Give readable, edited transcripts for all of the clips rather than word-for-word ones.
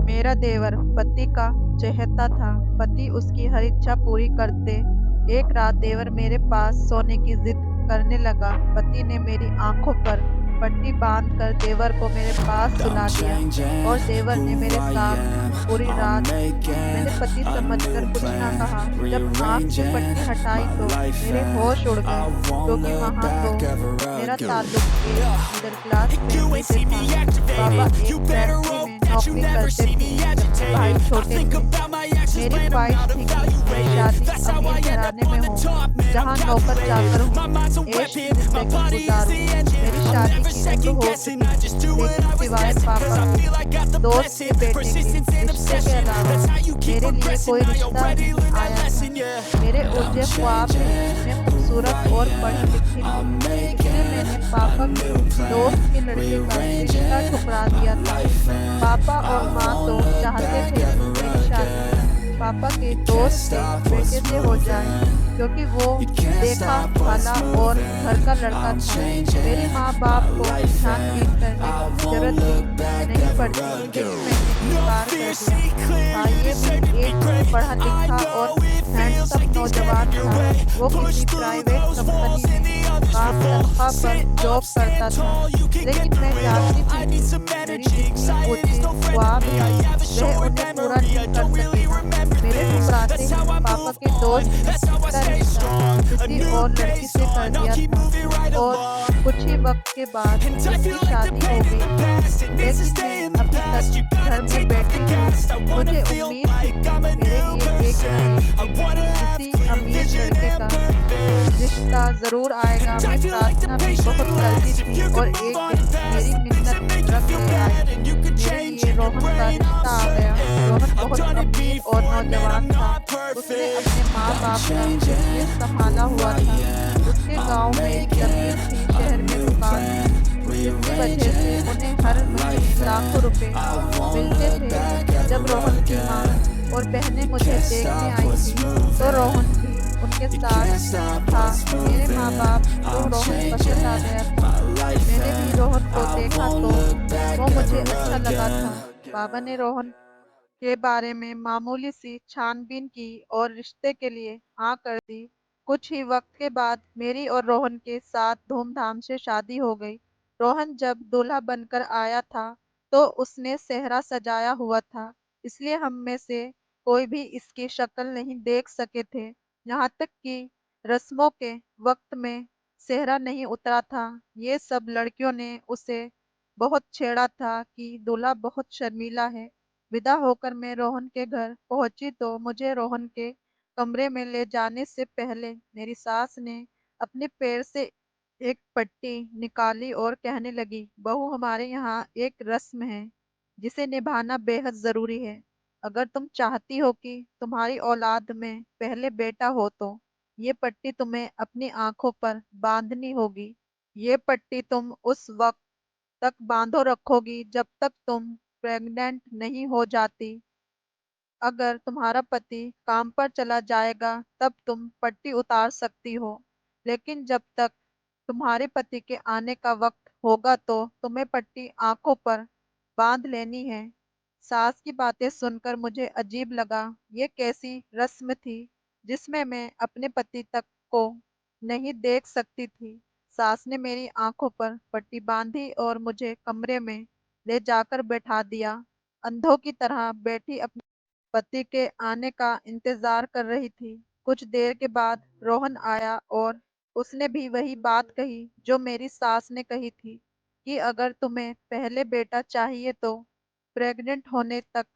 मेरा देवर पति का चहेता था। पति उसकी हर इच्छा पूरी करते। एक रात देवर मेरे पास सोने की जिद करने लगा। पति ने मेरी आंखों पर पट्टी बांधकर देवर को मेरे पास I'm सुला दिया changing और देवर ने who मेरे I साथ am. पूरी I'm रात। making मैंने पति a समझकर new कुछ ना plan, कहा। जब आंख से rearranging पट्टी हटाई my तो life, मेरे होश उड़ and गए, I won't क्योंकि look वहां तो back ever मेरा again. ताल्लुक एक Yeah. Middle class You family ain't से see था। me पापा activated. एक You better फैक्ट्री hope में that you नौकरी never करते see थे me जबकि भाई agitated. I छोटे think थे। about my actions, मेरी plan them ख्वाहिश out, थी कि मेरी evaluated. शादी That's how I अमीर end घराने up में on the हो, top, man. I'm जहां नौकर चाकर calculated. हूँ, My mind's a ऐश की weapon, my जिंदगी body is गुजारूं। the engine. मेरी I'm शादी never की उम्र second हो guessing, चुकी I थी, just do what लेकिन I was सिवाय destined. Cause पापा I के, feel I got the दोस्त के blessing. बेटे के Persistence and रिश्ते के obsession, अलावा that's how you keep मेरे लिए progressing. कोई Now you're रिश्ता ready, नहीं learn that आया था। lesson, yeah. मेरे I'm उलझे ख्वाब भी changing मैं who खूबसूरत I और पढ़ी am. लिखी थी, I'm इसलिए making मैंने a पापा के new दोस्त plan, के लड़के का रिश्ता rearranging ठुकरा my दिया था। life, and पापा और I माँ won't तो look चाहते back थे ever मेरी शादी again. पापा के You can't दोस्त के stop बेटे what's से हो जाए, moving. क्योंकि वो You can't देखा stop what's भाला और घर moving. का लड़का I'm था। मेरे changing माँ my बाप को life, छानबीन and करने I की won't जरूरत भी look back नहीं ever पड़ती, लेकिन again. मैंने No इनकार fear, कर दिया। see clear, हाँ, you ये भी deserve to be एक great. पढ़ा I लिखा और know it feels handsome like things get in नौजवान your था। way. वो Push किसी through private those company walls and में the others will काम fall. तनख्वाह पर Sit जॉब up, करता stand था, tall, you can get लेकिन मैं through it all. जानती थी I need कि some मेरी energy, जितनी anxiety's ऊंचे no friend to ख्वाब me. I हैं, have a वह short उन्हें पूरा memory, I नहीं कर don't really सकेगा। remember मेरे things. ठुकराते That's he how I पापा move के on, दोस्त ने that's how I उसका stay रिश्ता strong. A किसी new और लड़की day's से कर on, I'll दिया keep था moving right और along. कुछ ही वक्त के बाद And I उसकी feel like the शादी हो pain in गई। the past, it needs to लेकिन stay मैं in the अभी तक past. You घर gotta में take off the बैठी हूँ। cast. I wanna मुझे feel उम्मीद थी like कि I'm a मेरे new लिए एक person. दिन I wanna have किसी clear अमीर vision लड़के and का purpose. रिश्ता जरूर आएगा। And मैं I feel like the प्रार्थना भी patience बहुत will करती last if थी you और can move एक on दिन past मेरी the things मिन्नत that make you रख feel ले आई। bad. And you can मेरे change लिए in your रोहन का brain, I'm रिश्ता आ गया। certain. रोहन I've बहुत done it अमीर और before, man, नौजवान I'm था। not उसने perfect. अपने माँ I'm बाप का changing बिजनेस संभाला who हुआ I था। am. उसके I'm गांव में एक making जमीन थी a शहर में new दुकान थी, plan, जिसकी वजह से rearranging उन्हें my हर महीने life, लाखों and रुपए I won't मिलते look थे। back जब ever रोहन की माँ again. और बहनें You मुझे can't देखने stop आई what's थी तो moving. रोहन भी उनके You साथ can't stop था। what's मेरे माँ moving. बाप को I'm रोहन पसंद आ changing गया था। my life, मैंने भी and रोहन को I देखा won't तो look वो back मुझे ever अच्छा लगा था। again. बाबा ने रोहन के बारे में मामूली सी छानबीन की और रिश्ते के लिए हाँ कर दी। कुछ ही वक्त के बाद मेरी और रोहन के साथ धूमधाम से शादी हो गई। रोहन जब दूल्हा बनकर आया था तो उसने सेहरा सजाया हुआ था, इसलिए हम में से कोई भी इसकी शक्ल नहीं देख सके थे। यहाँ तक कि रस्मों के वक्त में सेहरा नहीं उतरा था। ये सब लड़कियों ने उसे बहुत छेड़ा था कि दूल्हा बहुत शर्मीला है। विदा होकर मैं रोहन के घर पहुंची तो मुझे रोहन के कमरे में ले जाने से पहले मेरी सास ने अपने पैर से एक पट्टी निकाली और कहने लगी, बहू, हमारे यहाँ एक रस्म है जिसे निभाना बेहद जरूरी है। अगर तुम चाहती हो कि तुम्हारी औलाद में पहले बेटा हो तो ये पट्टी तुम्हें अपनी आंखों पर बांधनी होगी। ये पट्टी तुम उस वक्त तक बांधो रखोगी जब तक तुम प्रेग्नेंट नहीं हो जाती। अगर तुम्हारा पति काम पर चला जाएगा तब तुम पट्टी उतार सकती हो, लेकिन जब तक तुम्हारे पति के आने का वक्त होगा तो तुम्हें पट्टी आंखों पर बांध लेनी है। सास की बातें सुनकर मुझे अजीब लगा। ये कैसी रस्म थी जिसमें मैं अपने पति तक को नहीं देख सकती थी। सास ने मेरी आंखों पर पट्टी बांधी और मुझे कमरे में ले जाकर बैठा दिया। अंधों की तरह बैठी अपने पति के आने का इंतजार कर रही थी। कुछ देर के बाद रोहन आया और उसने भी वही बात कही जो मेरी सास ने कही थी कि अगर तुम्हें पहले बेटा चाहिए तो प्रेग्नेंट होने तक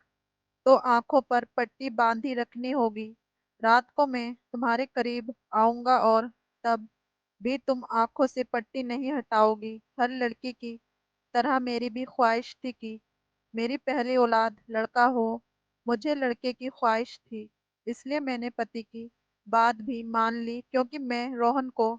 तो आंखों पर पट्टी बांधी रखनी होगी। रात को मैं तुम्हारे करीब आऊंगा और तब भी तुम आंखों से पट्टी नहीं हटाओगी। हर लड़की की तरह मेरी भी ख्वाहिश थी कि मेरी पहली औलाद लड़का हो। मुझे लड़के की ख्वाहिश थी, इसलिए मैंने पति की बात भी मान ली। क्योंकि मैं रोहन को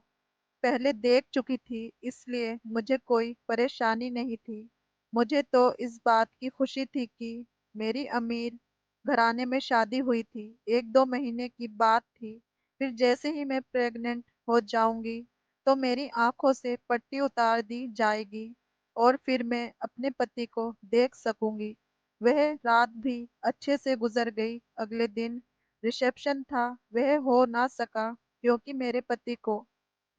पहले देख चुकी थी इसलिए मुझे कोई परेशानी नहीं थी। मुझे तो इस बात की खुशी थी कि मेरी अमीर घराने में शादी हुई थी। एक दो महीने की बात थी, फिर जैसे ही मैं प्रेग्नेंट हो जाऊंगी तो मेरी आंखों से पट्टी उतार दी जाएगी और फिर मैं अपने पति को देख सकूंगी। वह रात भी अच्छे से गुजर गई। अगले दिन रिसेप्शन था, वह हो ना सका क्योंकि मेरे पति को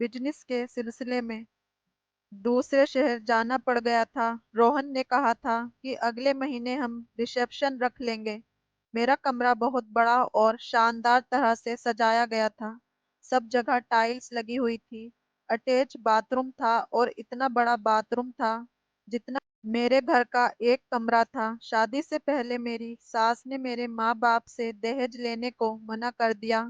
बिजनेस के सिलसिले में दूसरे शहर जाना पड़ गया था। रोहन ने कहा था कि अगले महीने हम रिसेप्शन रख लेंगे। मेरा कमरा बहुत बड़ा और शानदार तरह से सजाया गया था। सब जगह टाइल्स लगी हुई थी। अटैच बाथरूम था और इतना बड़ा बाथरूम था जितना मेरे घर का एक कमरा था। शादी से पहले मेरी सास ने मेरे माँ बाप से दहेज लेने को मना कर दिया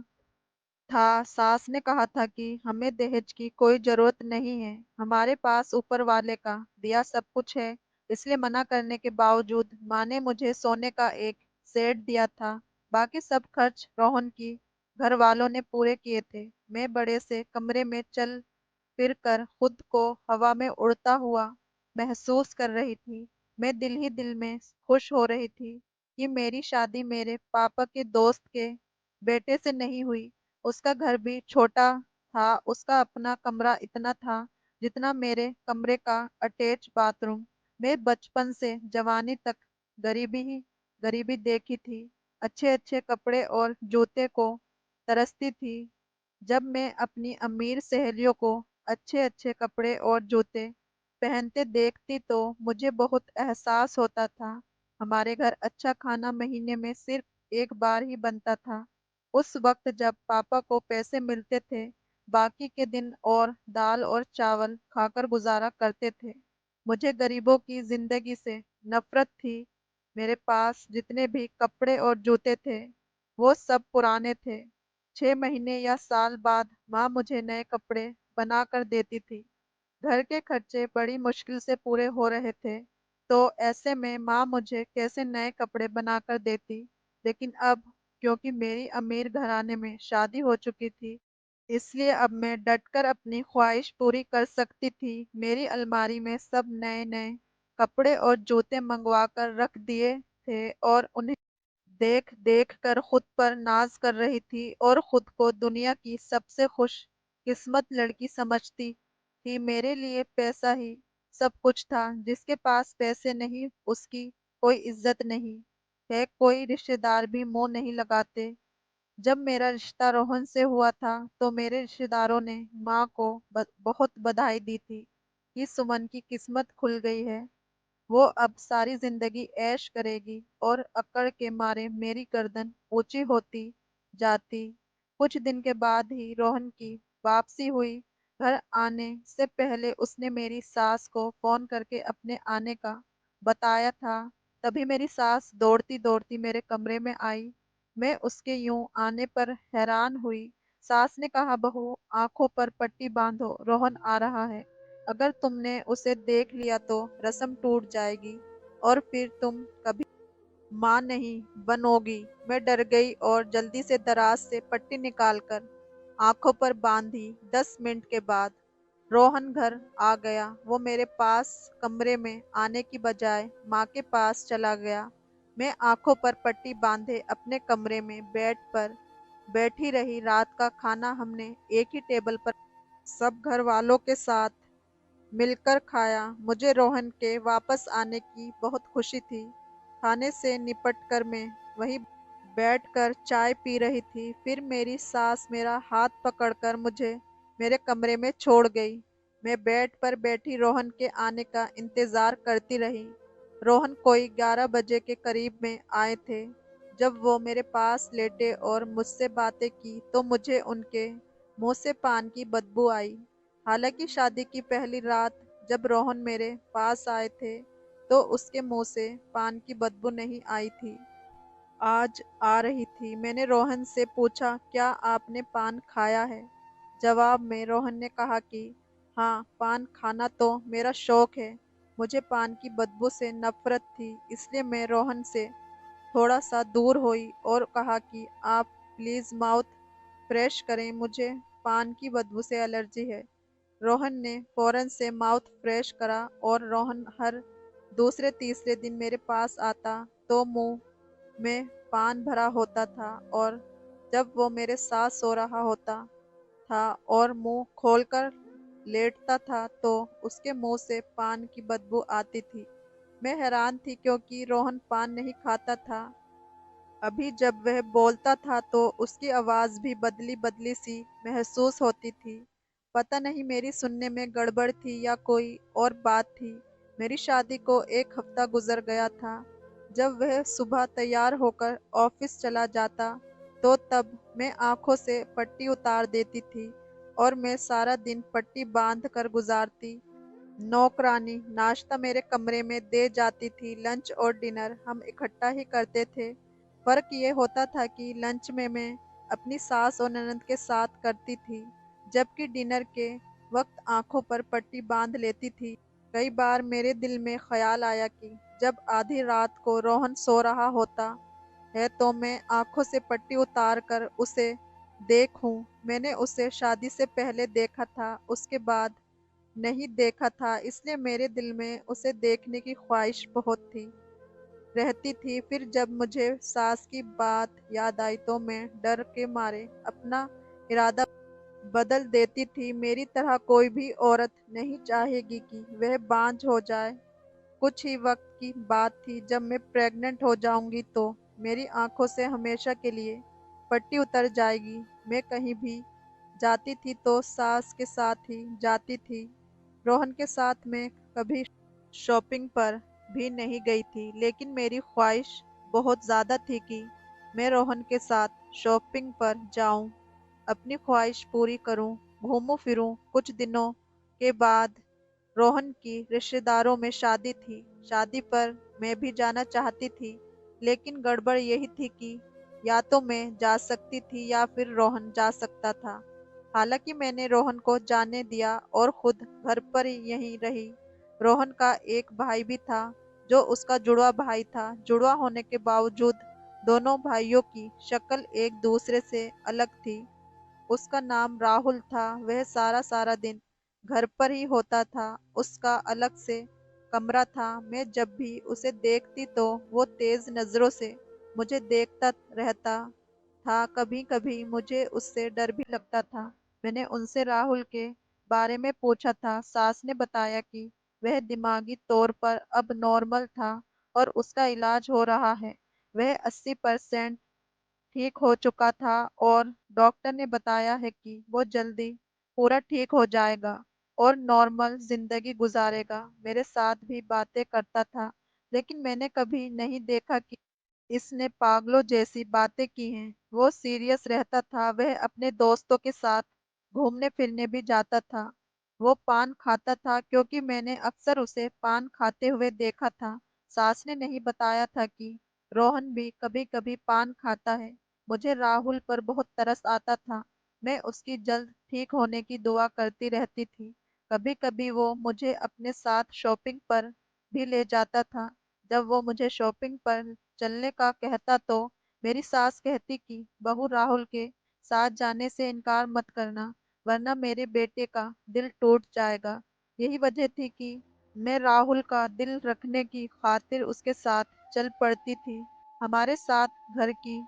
था। सास ने कहा था कि हमें दहेज की कोई जरूरत नहीं है, हमारे पास ऊपर वाले का दिया सब कुछ है। इसलिए मना करने के बावजूद माँ ने मुझे सोने का एक सेट दिया था। बाकी सब खर्च रोहन की घर वालों ने पूरे किए थे। मैं बड़े से कमरे में चल फिर कर खुद को हवा में उड़ता हुआ महसूस कर रही थी। मैं दिल ही दिल में खुश हो रही थी कि मेरी शादी मेरे पापा के दोस्त के बेटे से नहीं हुई। उसका घर भी छोटा था, उसका अपना कमरा इतना था जितना मेरे कमरे का अटैच बाथरूम। मैं बचपन से जवानी तक गरीबी ही गरीबी देखी थी। अच्छे अच्छे कपड़े और जूते को तरसती थी। जब मैं अपनी अमीर सहेलियों को अच्छे अच्छे कपड़े और जूते पहनते देखती तो मुझे बहुत एहसास होता था। हमारे घर अच्छा खाना महीने में सिर्फ एक बार ही बनता था। उस वक्त जब पापा को पैसे मिलते थे, बाकी के दिन और दाल और चावल खाकर गुजारा करते थे। मुझे गरीबों की जिंदगी से नफरत थी। मेरे पास जितने भी कपड़े और जूते थे वो सब पुराने थे। 6 महीने या साल बाद माँ मुझे नए कपड़े बना कर देती थी। घर के खर्चे बड़ी मुश्किल से पूरे हो रहे थे, तो ऐसे में माँ मुझे कैसे नए कपड़े बना कर देती। लेकिन अब क्योंकि मेरी अमीर घराने में शादी हो चुकी थी, इसलिए अब मैं डटकर अपनी ख्वाहिश पूरी कर सकती थी। मेरी अलमारी में सब नए नए कपड़े और जूते मंगवा कर रख दिए थे और उन्हें देख देख कर खुद पर नाज कर रही थी और खुद को दुनिया की सबसे खुश किस्मत लड़की समझती थी। मेरे लिए पैसा ही सब कुछ था। जिसके पास पैसे नहीं उसकी कोई इज्जत नहीं है, कोई रिश्तेदार भी मुंह नहीं लगाते। जब मेरा रिश्ता रोहन से हुआ था तो मेरे रिश्तेदारों ने माँ को बहुत बधाई दी थी कि सुमन की किस्मत खुल गई है, वो अब सारी जिंदगी ऐश करेगी। और अकड़ के मारे मेरी गर्दन ऊंची होती जाती। कुछ दिन के बाद ही रोहन की वापसी हुई। घर आने से पहले उसने मेरी सास को फोन करके अपने आने का बताया था। तभी मेरी सास दौड़ती दौड़ती मेरे कमरे में आई। मैं उसके यूं आने पर हैरान हुई। सास ने कहा, बहू आंखों पर पट्टी बांधो, रोहन आ रहा है। अगर तुमने उसे देख लिया तो रस्म टूट जाएगी और फिर तुम कभी माँ नहीं बनोगी। मैं डर गई और जल्दी से दराज से पट्टी निकालकर आंखों पर बांधी। 10 मिनट के बाद रोहन घर आ गया। वो मेरे पास कमरे में आने की बजाय माँ के पास चला गया। मैं आंखों पर पट्टी बांधे अपने कमरे में बेड पर बैठी रही। रात का खाना हमने एक ही टेबल पर सब घर वालों के साथ मिलकर खाया। मुझे रोहन के वापस आने की बहुत खुशी थी। खाने से निपट कर मैं वहीं बैठकर चाय पी रही थी। फिर मेरी सास मेरा हाथ पकड़कर मुझे मेरे कमरे में छोड़ गई। मैं बेड पर बैठी रोहन के आने का इंतजार करती रही। रोहन कोई 11 बजे के करीब में आए थे। जब वो मेरे पास लेटे और मुझसे बातें की तो मुझे उनके मुंह से पान की बदबू आई। हालांकि शादी की पहली रात जब रोहन मेरे पास आए थे तो उसके मुंह से पान की बदबू नहीं आई थी, आज आ रही थी। मैंने रोहन से पूछा, क्या आपने पान खाया है? जवाब में रोहन ने कहा कि हाँ, पान खाना तो मेरा शौक है। मुझे पान की बदबू से नफरत थी, इसलिए मैं रोहन से थोड़ा सा दूर हुई और कहा कि आप प्लीज माउथ फ्रेश करें, मुझे पान की बदबू से एलर्जी है। रोहन ने फौरन से माउथ फ्रेश करा और रोहन हर दूसरे तीसरे दिन मेरे पास आता तो मुंह में पान भरा होता था। और जब वो मेरे साथ सो रहा होता था और मुंह खोलकर लेटता था तो उसके मुंह से पान की बदबू आती थी। मैं हैरान थी क्योंकि रोहन पान नहीं खाता था। अभी जब वह बोलता था तो उसकी आवाज भी बदली बदली सी महसूस होती थी। पता नहीं मेरी सुनने में गड़बड़ थी या कोई और बात थी। मेरी शादी को 1 हफ्ता गुजर गया था। जब वह सुबह तैयार होकर ऑफिस चला जाता तो तब मैं आंखों से पट्टी उतार देती थी और मैं सारा दिन पट्टी बांध कर गुजारती। नौकरानी नाश्ता मेरे कमरे में दे जाती थी। लंच और डिनर हम इकट्ठा ही करते थे। फर्क ये होता था कि लंच में मैं अपनी सास और ननद के साथ करती थी, जबकि डिनर के वक्त आंखों पर पट्टी बांध लेती थी। कई बार मेरे दिल में ख्याल आया कि जब आधी रात को रोहन सो रहा होता है तो मैं आंखों से पट्टी उतार कर उसे देखूं। मैंने उसे शादी से पहले देखा था, उसके बाद नहीं देखा था, इसलिए मेरे दिल में उसे देखने की ख्वाहिश बहुत थी रहती थी। फिर जब मुझे सास की बात याद आई तो मैं डर के मारे अपना इरादा बदल देती थी। मेरी तरह कोई भी औरत नहीं चाहेगी कि वह बांझ हो जाए। कुछ ही वक्त की बात थी, जब मैं प्रेग्नेंट हो जाऊंगी तो मेरी आंखों से हमेशा के लिए पट्टी उतर जाएगी। मैं कहीं भी जाती थी तो सास के साथ ही जाती थी। रोहन के साथ मैं कभी शॉपिंग पर भी नहीं गई थी, लेकिन मेरी ख्वाहिश बहुत ज़्यादा थी कि मैं रोहन के साथ शॉपिंग पर जाऊं, अपनी ख्वाहिश पूरी करूं, घूमूं फिरूं। कुछ दिनों के बाद रोहन की रिश्तेदारों में शादी थी। शादी पर मैं भी जाना चाहती थी, लेकिन गड़बड़ यही थी कि या तो मैं जा सकती थी या फिर रोहन जा सकता था। हालांकि मैंने रोहन को जाने दिया और खुद घर पर ही यहीं रही। रोहन का एक भाई भी था जो उसका जुड़वा भाई था। जुड़वा होने के बावजूद दोनों भाइयों की शक्ल एक दूसरे से अलग थी। उसका नाम राहुल था। वह सारा सारा दिन घर पर ही होता था। उसका अलग से कमरा था। मैं जब भी उसे देखती तो वो तेज नजरों से मुझे देखता रहता था। कभी कभी मुझे उससे डर भी लगता था। मैंने उनसे राहुल के बारे में पूछा था। सास ने बताया कि वह दिमागी तौर पर अब नॉर्मल था और उसका इलाज हो रहा है। वह 80% ठीक हो चुका था और डॉक्टर ने बताया है कि वो जल्दी पूरा ठीक हो जाएगा और नॉर्मल जिंदगी गुजारेगा। मेरे साथ भी बातें करता था, लेकिन मैंने कभी नहीं देखा कि इसने पागलों जैसी बातें की हैं। वो सीरियस रहता था। वह अपने दोस्तों के साथ घूमने फिरने भी जाता था। वो पान खाता था क्योंकि मैंने अक्सर उसे पान खाते हुए देखा था। सास ने नहीं बताया था कि रोहन भी कभी कभी पान खाता है। मुझे राहुल पर बहुत तरस आता था। मैं उसकी जल्द ठीक होने की दुआ करती रहती थी। कभी कभी वो मुझे अपने साथ शॉपिंग पर भी ले जाता था। जब वो मुझे शॉपिंग पर चलने का कहता तो मेरी सास कहती कि बहू राहुल के साथ जाने से इनकार मत करना, वरना मेरे बेटे का दिल टूट जाएगा। यही वजह थी कि मैं राहुल का दिल रखने की खातिर उसके साथ चल पड़ती थी। हमारे साथ घर की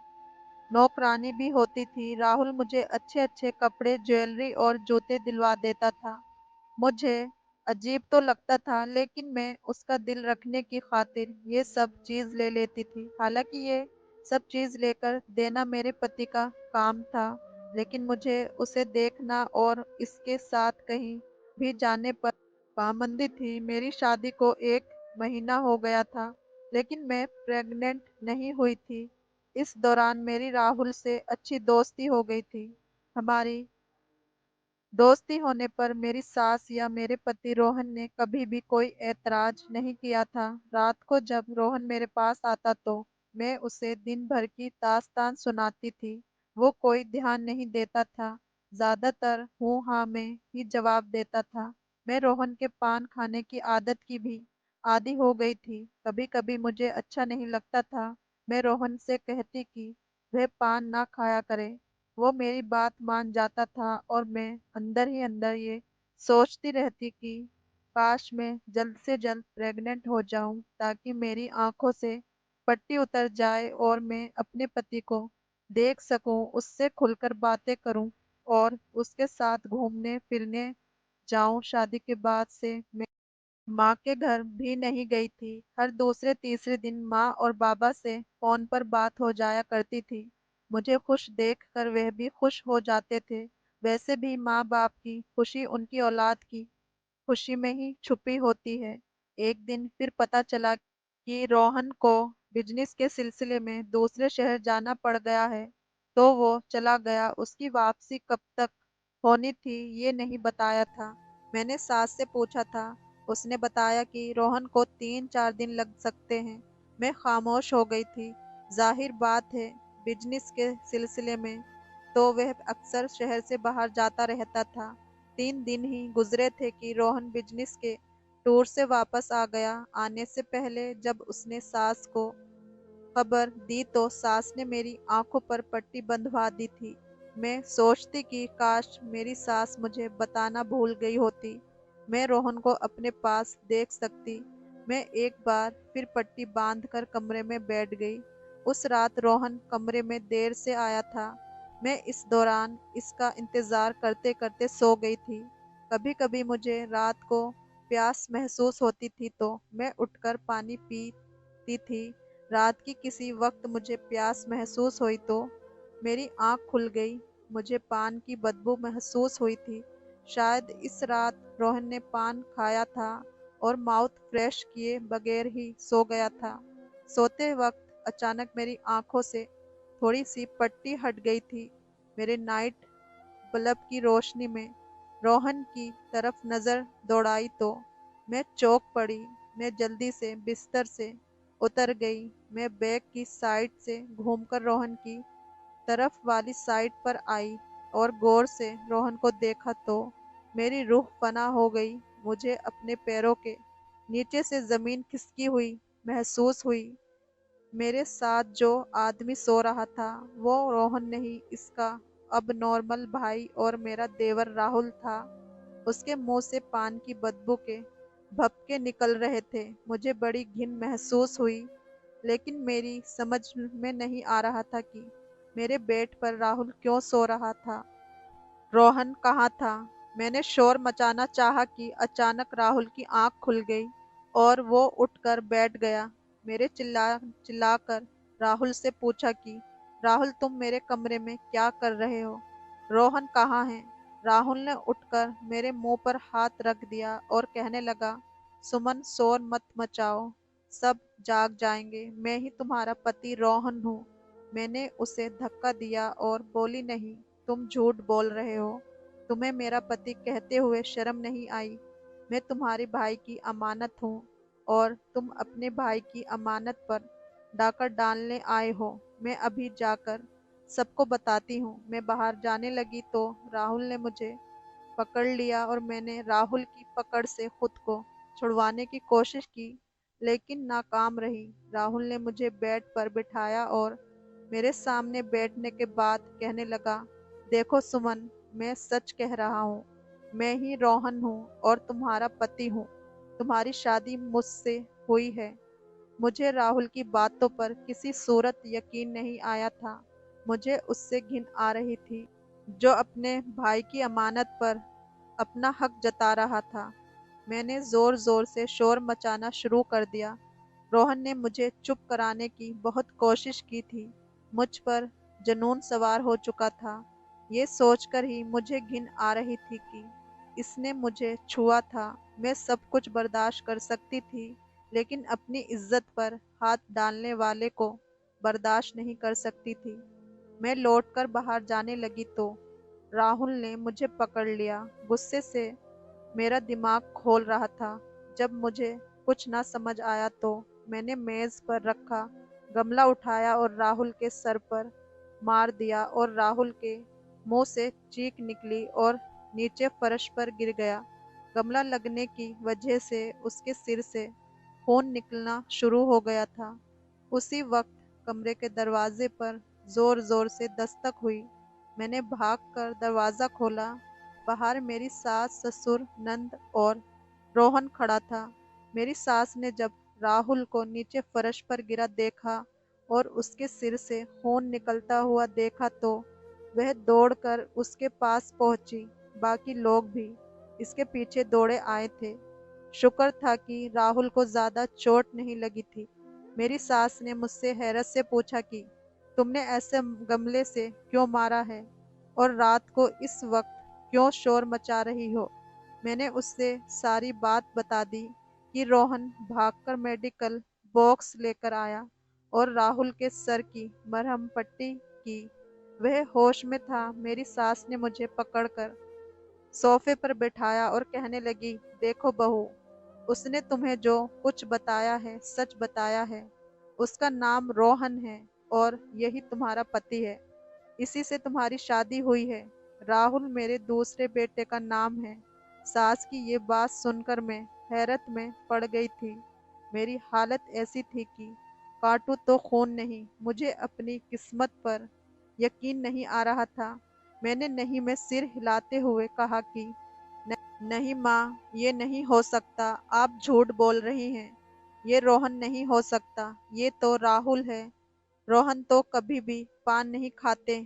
नौकरानी भी होती थी। राहुल मुझे अच्छे अच्छे कपड़े, ज्वेलरी और जूते दिलवा देता था। मुझे अजीब तो लगता था, लेकिन मैं उसका दिल रखने की खातिर ये सब चीज ले लेती थी। हालांकि ये सब चीज लेकर देना मेरे पति का काम था, लेकिन मुझे उसे देखना और इसके साथ कहीं भी जाने पर पाबंदी थी। मेरी शादी को 1 महीना हो गया था, लेकिन मैं प्रेग्नेंट नहीं हुई थी। इस दौरान मेरी राहुल से अच्छी दोस्ती हो गई थी। हमारी दोस्ती होने पर मेरी सास या मेरे पति रोहन ने कभी भी कोई ऐतराज नहीं किया था। रात को जब रोहन मेरे पास आता तो मैं उसे दिन भर की दास्तान सुनाती थी। वो कोई ध्यान नहीं देता था, ज्यादातर हूँ हाँ में ही जवाब देता था। मैं रोहन के पान खाने की आदत की भी आदी हो गई थी। कभी कभी मुझे अच्छा नहीं लगता था। मैं रोहन से कहती कि वह पान ना खाया करे। वो मेरी बात मान जाता था और मैं अंदर ही अंदर ये सोचती रहती कि काश मैं जल्द से जल्द प्रेग्नेंट हो जाऊं, ताकि मेरी आंखों से पट्टी उतर जाए और मैं अपने पति को देख सकूं, उससे खुलकर बातें करूं और उसके साथ घूमने फिरने जाऊं। शादी के बाद से मैं माँ के घर भी नहीं गई थी। हर दूसरे तीसरे दिन माँ और बाबा से फोन पर बात हो जाया करती थी। मुझे खुश देख कर वह भी खुश हो जाते थे। वैसे भी माँ बाप की खुशी उनकी औलाद की खुशी में ही छुपी होती है। एक दिन फिर पता चला कि रोहन को बिजनेस के सिलसिले में दूसरे शहर जाना पड़ गया है, तो वो चला गया। उसकी वापसी कब तक होनी थी ये नहीं बताया था। मैंने सास से पूछा था, उसने बताया कि रोहन को 3-4 दिन लग सकते हैं। मैं खामोश हो गई थी। जाहिर बात है, बिजनेस के सिलसिले में तो वह अक्सर शहर से बाहर जाता रहता था। 3 दिन ही गुजरे थे कि रोहन बिजनेस के टूर से वापस आ गया। आने से पहले जब उसने सास को खबर दी तो सास ने मेरी आंखों पर पट्टी बंधवा दी थी। मैं सोचती कि काश मेरी सास मुझे बताना भूल गई होती, मैं रोहन को अपने पास देख सकती। मैं एक बार फिर पट्टी बांधकर कमरे में बैठ गई। उस रात रोहन कमरे में देर से आया था। मैं इस दौरान इसका इंतजार करते करते सो गई थी। कभी कभी मुझे रात को प्यास महसूस होती थी तो मैं उठकर पानी पीती थी। रात की किसी वक्त मुझे प्यास महसूस हुई तो मेरी आंख खुल गई। मुझे पान की बदबू महसूस हुई थी। शायद इस रात रोहन ने पान खाया था और माउथ फ्रेश किए बगैर ही सो गया था। सोते वक्त अचानक मेरी आंखों से थोड़ी सी पट्टी हट गई थी। मेरे नाइट बल्ब की रोशनी में रोहन की तरफ नजर दौड़ाई तो मैं चौंक पड़ी। मैं जल्दी से बिस्तर से उतर गई। मैं बैग की साइड से घूमकर रोहन की तरफ वाली साइड पर आई और गौर से रोहन को देखा तो मेरी रूह फना हो गई। मुझे अपने पैरों के नीचे से जमीन खिसकी हुई महसूस हुई। मेरे साथ जो आदमी सो रहा था वो रोहन नहीं, इसका अब नॉर्मल भाई और मेरा देवर राहुल था। उसके मुंह से पान की बदबू के भपके निकल रहे थे। मुझे बड़ी घिन महसूस हुई, लेकिन मेरी समझ में नहीं आ रहा था कि मेरे बेड पर राहुल क्यों सो रहा था। रोहन कहाँ था? मैंने शोर मचाना चाहा कि अचानक राहुल की आंख खुल गई और वो उठकर बैठ गया। मेरे चिल्लाकर राहुल से पूछा कि राहुल, तुम मेरे कमरे में क्या कर रहे हो? रोहन कहाँ है? राहुल ने उठकर मेरे मुंह पर हाथ रख दिया और कहने लगा, सुमन, शोर मत मचाओ, सब जाग जाएंगे। मैं ही तुम्हारा पति रोहन हूँ। मैंने उसे धक्का दिया और बोली, नहीं, तुम झूठ बोल रहे हो। तुम्हें मेरा पति कहते हुए शर्म नहीं आई? मैं तुम्हारे भाई की अमानत हूँ और तुम अपने भाई की अमानत पर डाका डालने आए हो। मैं अभी जाकर सबको बताती हूँ। मैं बाहर जाने लगी तो राहुल ने मुझे पकड़ लिया और मैंने राहुल की पकड़ से खुद को छुड़वाने की कोशिश की, लेकिन नाकाम रही। राहुल ने मुझे बेड पर बिठाया और मेरे सामने बैठने के बाद कहने लगा, देखो सुमन, मैं सच कह रहा हूँ। मैं ही रोहन हूँ और तुम्हारा पति हूँ। तुम्हारी शादी मुझसे हुई है। मुझे राहुल की बातों पर किसी सूरत यकीन नहीं आया था। मुझे उससे घिन आ रही थी, जो अपने भाई की अमानत पर अपना हक जता रहा था। मैंने जोर जोर से शोर मचाना शुरू कर दिया। रोहन ने मुझे चुप कराने की बहुत कोशिश की थी। मुझ पर जुनून सवार हो चुका था। ये सोचकर ही मुझे घिन आ रही थी कि इसने मुझे छुआ था। मैं सब कुछ बर्दाश्त कर सकती थी, लेकिन अपनी इज्जत पर हाथ डालने वाले को बर्दाश्त नहीं कर सकती थी। मैं लौटकर बाहर जाने लगी तो राहुल ने मुझे पकड़ लिया। गुस्से से मेरा दिमाग खोल रहा था। जब मुझे कुछ ना समझ आया तो मैंने मेज पर रखा गमला उठाया और राहुल के सर पर मार दिया और राहुल के मुंह से चीख निकली और नीचे फर्श पर गिर गया। गमला लगने की वजह से उसके सिर से खून निकलना शुरू हो गया था। उसी वक्त कमरे के दरवाजे पर जोर जोर से दस्तक हुई। मैंने भागकर दरवाजा खोला। बाहर मेरी सास, ससुर, नंद और रोहन खड़ा था। मेरी सास ने जब राहुल को नीचे फर्श पर गिरा देखा और उसके सिर से खून निकलता हुआ देखा तो वह दौड़कर उसके पास पहुंची। बाकी लोग भी इसके पीछे दौड़े आए थे। शुक्र था कि राहुल को ज्यादा चोट नहीं लगी थी। मेरी सास ने मुझसे हैरत से पूछा कि तुमने ऐसे गमले से क्यों मारा है और रात को इस वक्त क्यों शोर मचा रही हो। मैंने उससे सारी बात बता दी कि रोहन भागकर मेडिकल बॉक्स लेकर आया और राहुल के सर की मरहम पट्टी की। वह होश में था। मेरी सास ने मुझे पकड़कर सोफे पर बिठाया और कहने लगी, देखो बहू, उसने तुम्हें जो कुछ बताया है सच बताया है। उसका नाम रोहन है और यही तुम्हारा पति है। इसी से तुम्हारी शादी हुई है। राहुल मेरे दूसरे बेटे का नाम है। सास की ये बात सुनकर मैं हैरत में पड़ गई थी। मेरी हालत ऐसी थी कि काटूं तो खून नहीं। मुझे अपनी किस्मत पर यकीन नहीं आ रहा था। मैंने नहीं में सिर हिलाते हुए कहा कि नहीं माँ, ये नहीं हो सकता। आप झूठ बोल रही हैं। ये रोहन नहीं हो सकता। ये तो राहुल है। रोहन तो कभी भी पान नहीं खाते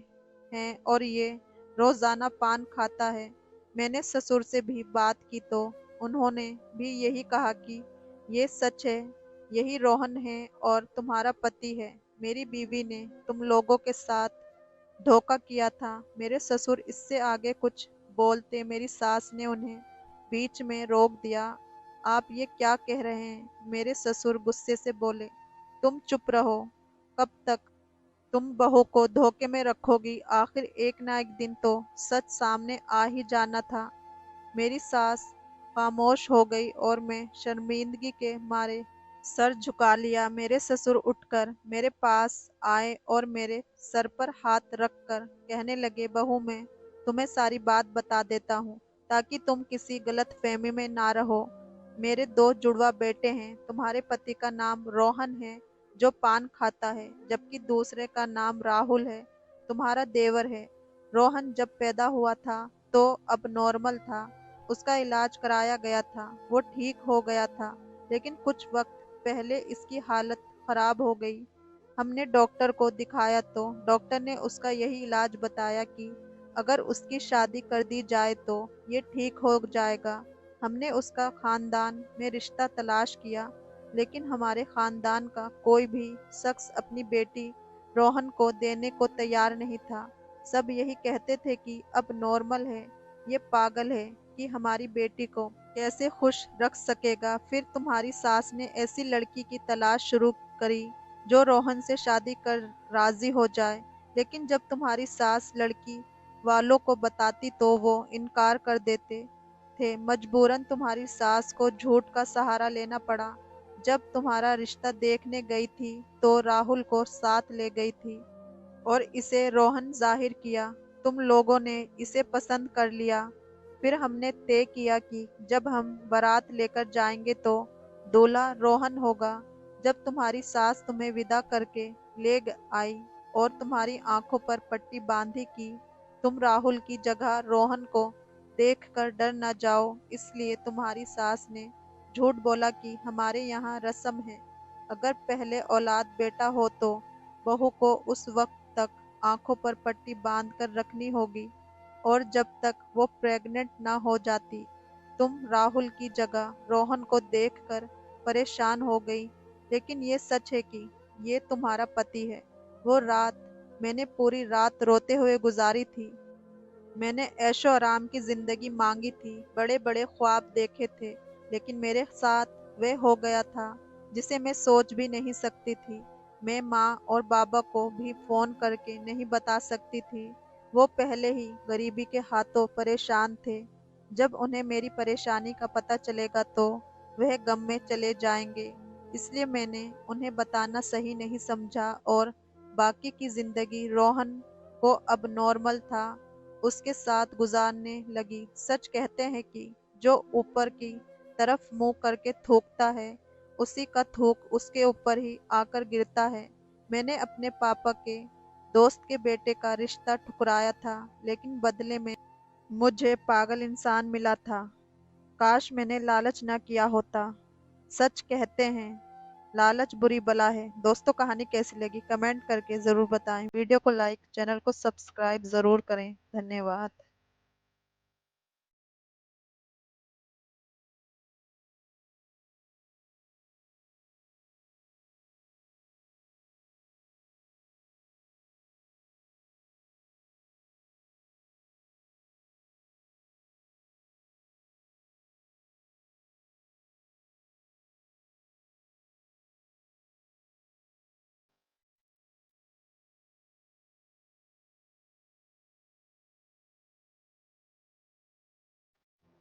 हैं और ये रोजाना पान खाता है। मैंने ससुर से भी बात की तो उन्होंने भी यही कहा कि ये सच है। यही रोहन है और तुम्हारा पति है। मेरी बीवी ने तुम लोगों के साथ धोखा किया था। मेरे ससुर इससे आगे कुछ बोलते मेरी सास ने उन्हें बीच में रोक दिया। आप ये क्या कह रहे हैं? मेरे ससुर गुस्से से बोले, तुम चुप रहो। कब तक तुम बहू को धोखे में रखोगी? आखिर एक ना एक दिन तो सच सामने आ ही जाना था। मेरी सास खामोश हो गई और मैं शर्मिंदगी के मारे सर झुका लिया। मेरे ससुर उठकर मेरे पास आए और मेरे सर पर हाथ रखकर कहने लगे, बहू, मैं तुम्हें सारी बात बता देता हूँ ताकि तुम किसी गलत फहमी में ना रहो। मेरे दो जुड़वा बेटे हैं। तुम्हारे पति का नाम रोहन है जो पान खाता है, जबकि दूसरे का नाम राहुल है, तुम्हारा देवर है। रोहन जब पैदा हुआ था तो अब नॉर्मल था। उसका इलाज कराया गया था। वो ठीक हो गया था, लेकिन कुछ वक्त पहले इसकी हालत खराब हो गई। हमने डॉक्टर को दिखाया तो डॉक्टर ने उसका यही इलाज बताया कि अगर उसकी शादी कर दी जाए तो ये ठीक हो जाएगा। हमने उसका खानदान में रिश्ता तलाश किया, लेकिन हमारे खानदान का कोई भी शख्स अपनी बेटी रोहन को देने को तैयार नहीं था। सब यही कहते थे कि अब नॉर्मल है, ये पागल है कि हमारी बेटी को कैसे खुश रख सकेगा। फिर तुम्हारी सास ने ऐसी लड़की की तलाश शुरू करी जो रोहन से शादी कर राजी हो जाए। लेकिन जब तुम्हारी सास लड़की वालों को बताती तो वो इनकार कर देते थे। मजबूरन तुम्हारी सास को झूठ का सहारा लेना पड़ा। जब तुम्हारा रिश्ता देखने गई थी तो राहुल को साथ ले गई थी और इसे रोहन जाहिर किया। तुम लोगों ने इसे पसंद कर लिया। फिर हमने तय किया कि जब हम बारात लेकर जाएंगे तो दूल्हा रोहन होगा। जब तुम्हारी सास तुम्हें विदा करके आई और तुम्हारी आंखों पर पट्टी बांधी कि तुम राहुल की जगह रोहन को देखकर डर न जाओ, इसलिए तुम्हारी सास ने झूठ बोला कि हमारे यहाँ रस्म है, अगर पहले औलाद बेटा हो तो बहू को उस वक्त तक आंखों पर पट्टी बांध कर रखनी होगी और जब तक वो प्रेग्नेंट ना हो जाती। तुम राहुल की जगह रोहन को देखकर परेशान हो गई, लेकिन ये सच है कि ये तुम्हारा पति है। वो रात मैंने पूरी रात रोते हुए गुजारी थी। मैंने ऐशो आराम की जिंदगी मांगी थी, बड़े बड़े ख्वाब देखे थे, लेकिन मेरे साथ वह हो गया था जिसे मैं सोच भी नहीं सकती थी। मैं माँ और बाबा को भी फोन करके नहीं बता सकती थी। वो पहले ही गरीबी के हाथों परेशान थे। जब उन्हें मेरी परेशानी का पता चलेगा तो वह गम में चले जाएंगे। इसलिए मैंने उन्हें बताना सही नहीं समझा और बाकी की जिंदगी रोहन को अब नॉर्मल था उसके साथ गुजारने लगी। सच कहते हैं कि जो ऊपर की तरफ मुंह करके थूकता है उसी का थूक उसके ऊपर ही आकर गिरता है। मैंने अपने पापा के दोस्त के बेटे का रिश्ता ठुकराया था, लेकिन बदले में मुझे पागल इंसान मिला था। काश मैंने लालच ना किया होता। सच कहते हैं, लालच बुरी बला है। दोस्तों, कहानी कैसी लगी कमेंट करके जरूर बताएं। वीडियो को लाइक, चैनल को सब्सक्राइब जरूर करें। धन्यवाद।